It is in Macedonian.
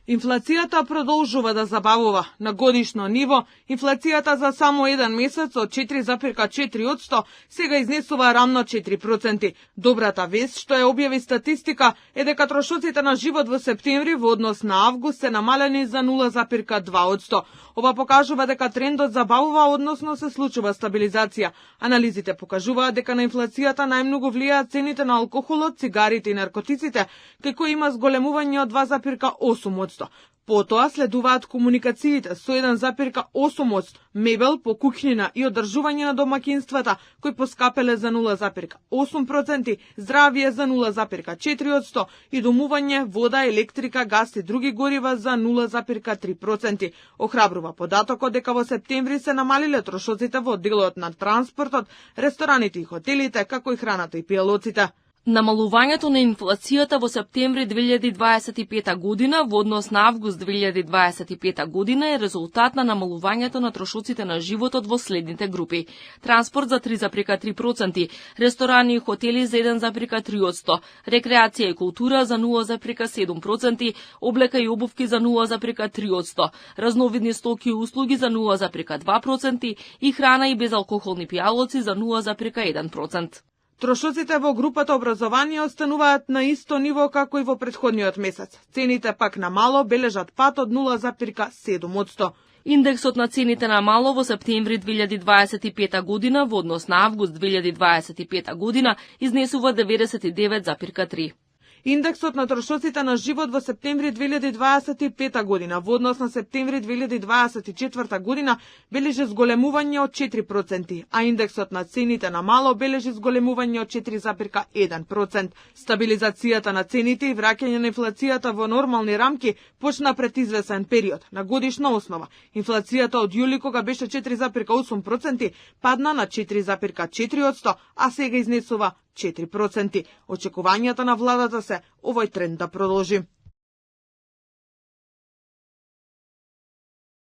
Инфлацијата продолжува да забавува. На годишно ниво, инфлацијата за само еден месец од 4,4% сега изнесува рамно 4%. Добрата вест што ја објави статистика е дека трошоците на живот во септември во однос на август се намалени за 0,2%. Ова покажува дека трендот забавува, односно се случува стабилизација. Анализите покажуваат дека на инфлацијата најмногу влијаат цените на алкохолот, цигарите и наркотиците, кај кои има зголемување од 2,8%. Потоа следуваат комуникациите со 1,8%, мебел, покукнина и одржување на домакинствата, кои поскапеле за 0,8%, здравје за 0,4% и домување, вода, електрика, газ и други горива за 0,3%. Охрабрува податокот дека во септември се намалиле трошоците во делот на транспортот, рестораните и хотелите, како и храната и пијалоците. Намалувањето на инфлацијата во септември 2025 година во однос на август 2025 година е резултат на намалувањето на трошоците на животот во следните групи: транспорт за 3,3%, ресторани и хотели за 1,3%, рекреација и култура за 0,7%, облека и обувки за 0,3%, разновидни стоки и услуги за 0,2% и храна и безалкохолни пијалоци за 0,1%. Трошоците во групата образование остануваат на исто ниво како и во претходниот месец. Цените пак на мало бележат пат од 0,7%. Индексот на цените на мало во септември 2025 година во однос на август 2025 година изнесува 99,3. Индексот на трошоците на живот во септември 2025 година во однос на септември 2024 година бележи зголемување од 4%, а индексот на цените на мало бележи зголемување од 4,1%. Стабилизацијата на цените и враќање на инфлацијата во нормални рамки почна пред извесен период. На годишна основа, инфлацијата од јули, кога беше 4,8%, падна на 4,4%, а сега изнесува 4%. Очекувањата на владата се овој тренд да продолжи.